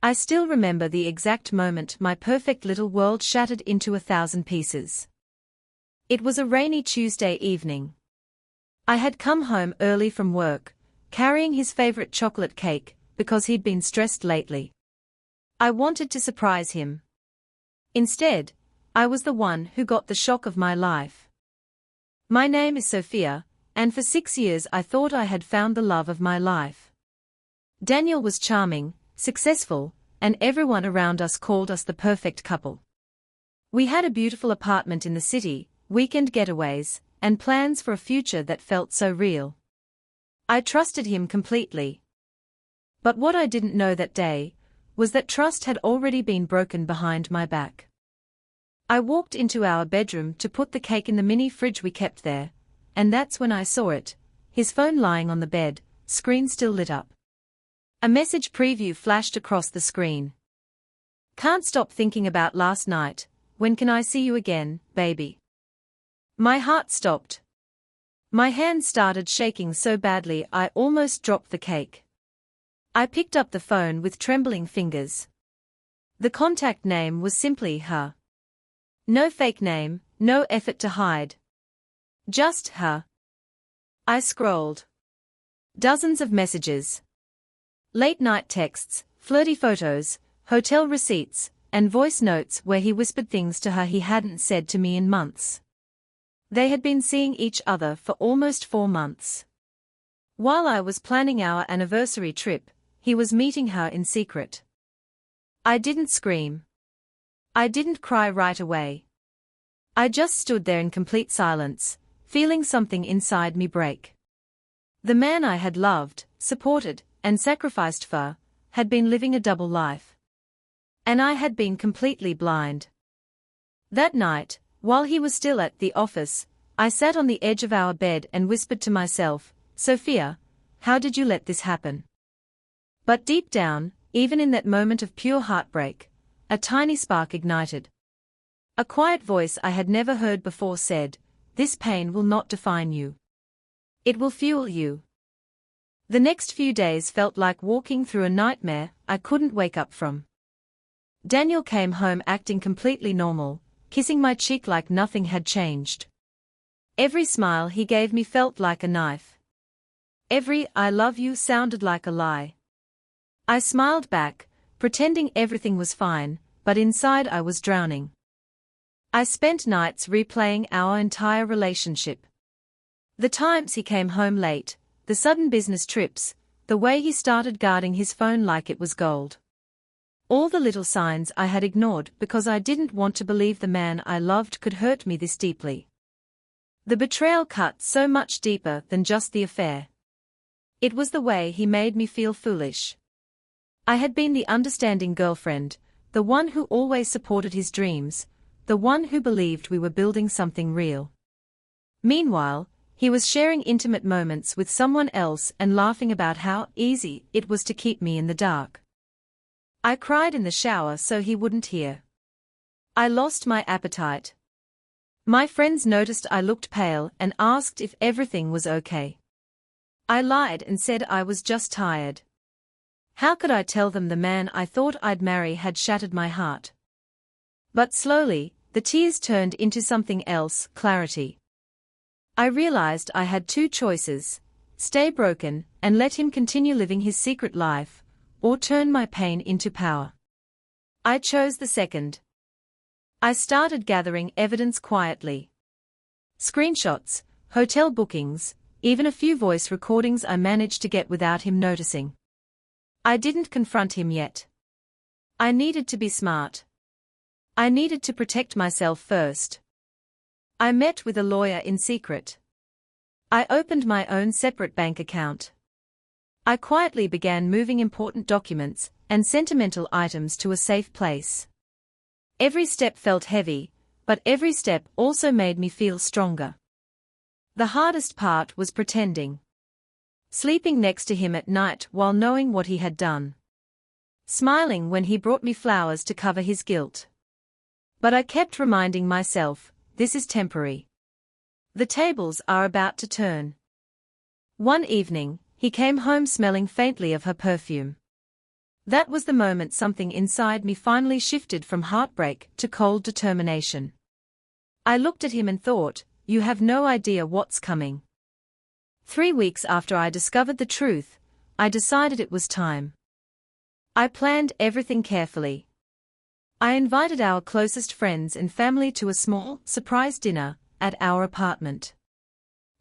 I still remember the exact moment my perfect little world shattered into 1,000 pieces. It was a rainy Tuesday evening. I had come home early from work, carrying his favorite chocolate cake, because he'd been stressed lately. I wanted to surprise him. Instead, I was the one who got the shock of my life. My name is Sophia, and for 6 years I thought I had found the love of my life. Daniel was charming, successful, and everyone around us called us the perfect couple. We had a beautiful apartment in the city, weekend getaways, and plans for a future that felt so real. I trusted him completely. But what I didn't know that day was that trust had already been broken behind my back. I walked into our bedroom to put the cake in the mini fridge we kept there, and that's when I saw it, his phone lying on the bed, screen still lit up. A message preview flashed across the screen. "Can't stop thinking about last night, when can I see you again, baby?" My heart stopped. My hands started shaking so badly I almost dropped the cake. I picked up the phone with trembling fingers. The contact name was simply her. No fake name, no effort to hide. Just her. I scrolled. Dozens of messages. Late-night texts, flirty photos, hotel receipts, and voice notes where he whispered things to her he hadn't said to me in months. They had been seeing each other for almost 4 months. While I was planning our anniversary trip, he was meeting her in secret. I didn't scream. I didn't cry right away. I just stood there in complete silence, feeling something inside me break. The man I had loved, supported, and sacrificed for, had been living a double life. And I had been completely blind. That night, while he was still at the office, I sat on the edge of our bed and whispered to myself, "Sophia, how did you let this happen?" But deep down, even in that moment of pure heartbreak, a tiny spark ignited. A quiet voice I had never heard before said, "This pain will not define you. It will fuel you." The next few days felt like walking through a nightmare I couldn't wake up from. Daniel came home acting completely normal, kissing my cheek like nothing had changed. Every smile he gave me felt like a knife. Every "I love you" sounded like a lie. I smiled back, pretending everything was fine, but inside I was drowning. I spent nights replaying our entire relationship. The times he came home late, the sudden business trips, the way he started guarding his phone like it was gold. All the little signs I had ignored because I didn't want to believe the man I loved could hurt me this deeply. The betrayal cut so much deeper than just the affair. It was the way he made me feel foolish. I had been the understanding girlfriend, the one who always supported his dreams, the one who believed we were building something real. Meanwhile, he was sharing intimate moments with someone else and laughing about how easy it was to keep me in the dark. I cried in the shower so he wouldn't hear. I lost my appetite. My friends noticed I looked pale and asked if everything was okay. I lied and said I was just tired. How could I tell them the man I thought I'd marry had shattered my heart? But slowly, the tears turned into something else, clarity. I realized I had 2 choices: stay broken and let him continue living his secret life, or turn my pain into power. I chose the second. I started gathering evidence quietly. Screenshots, hotel bookings, even a few voice recordings I managed to get without him noticing. I didn't confront him yet. I needed to be smart. I needed to protect myself first. I met with a lawyer in secret. I opened my own separate bank account. I quietly began moving important documents and sentimental items to a safe place. Every step felt heavy, but every step also made me feel stronger. The hardest part was pretending. Sleeping next to him at night while knowing what he had done. Smiling when he brought me flowers to cover his guilt. But I kept reminding myself, this is temporary. The tables are about to turn. One evening, he came home smelling faintly of her perfume. That was the moment something inside me finally shifted from heartbreak to cold determination. I looked at him and thought, you have no idea what's coming. 3 weeks after I discovered the truth, I decided it was time. I planned everything carefully. I invited our closest friends and family to a small, surprise dinner at our apartment.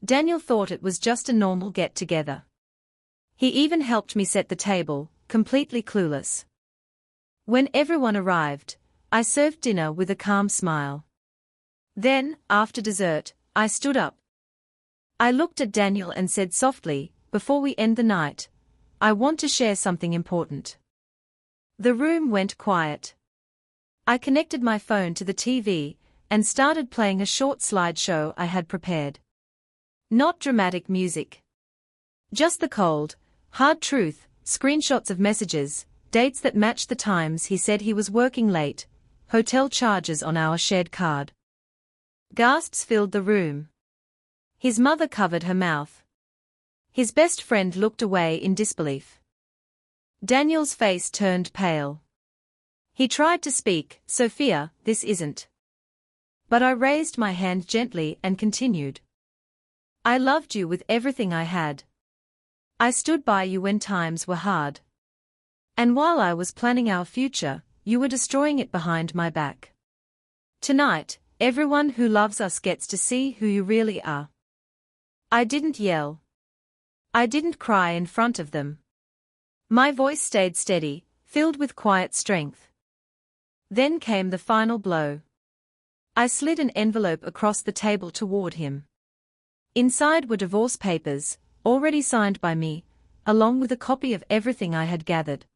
Daniel thought it was just a normal get-together. He even helped me set the table, completely clueless. When everyone arrived, I served dinner with a calm smile. Then, after dessert, I stood up. I looked at Daniel and said softly, before we end the night, I want to share something important. The room went quiet. I connected my phone to the TV and started playing a short slideshow I had prepared. Not dramatic music. Just the cold, hard truth, screenshots of messages, dates that matched the times he said he was working late, hotel charges on our shared card. Gasps filled the room. His mother covered her mouth. His best friend looked away in disbelief. Daniel's face turned pale. He tried to speak, Sophia, this isn't. But I raised my hand gently and continued. I loved you with everything I had. I stood by you when times were hard. And while I was planning our future, you were destroying it behind my back. Tonight, everyone who loves us gets to see who you really are. I didn't yell. I didn't cry in front of them. My voice stayed steady, filled with quiet strength. Then came the final blow. I slid an envelope across the table toward him. Inside were divorce papers, already signed by me, along with a copy of everything I had gathered.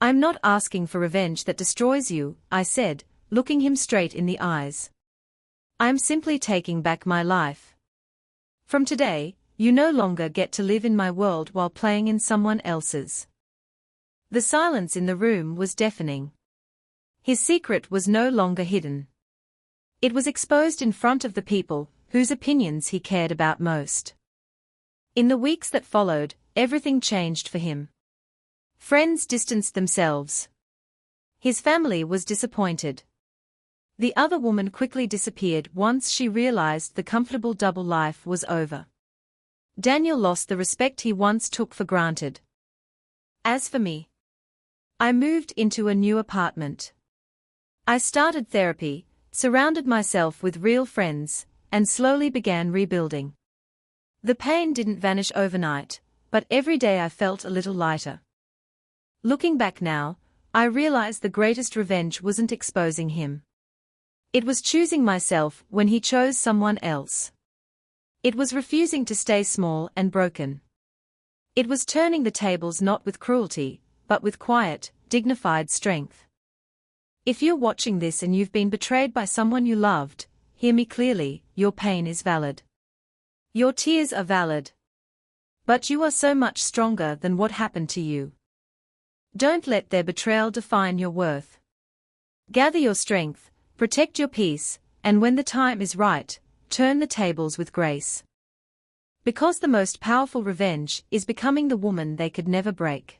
I'm not asking for revenge that destroys you, I said, looking him straight in the eyes. I'm simply taking back my life. From today, you no longer get to live in my world while playing in someone else's. The silence in the room was deafening. His secret was no longer hidden. It was exposed in front of the people whose opinions he cared about most. In the weeks that followed, everything changed for him. Friends distanced themselves. His family was disappointed. The other woman quickly disappeared once she realized the comfortable double life was over. Daniel lost the respect he once took for granted. As for me, I moved into a new apartment. I started therapy, surrounded myself with real friends, and slowly began rebuilding. The pain didn't vanish overnight, but every day I felt a little lighter. Looking back now, I realize the greatest revenge wasn't exposing him. It was choosing myself when he chose someone else. It was refusing to stay small and broken. It was turning the tables not with cruelty, but with quiet, dignified strength. If you're watching this and you've been betrayed by someone you loved, hear me clearly, your pain is valid. Your tears are valid. But you are so much stronger than what happened to you. Don't let their betrayal define your worth. Gather your strength, protect your peace, and when the time is right, turn the tables with grace. Because the most powerful revenge is becoming the woman they could never break.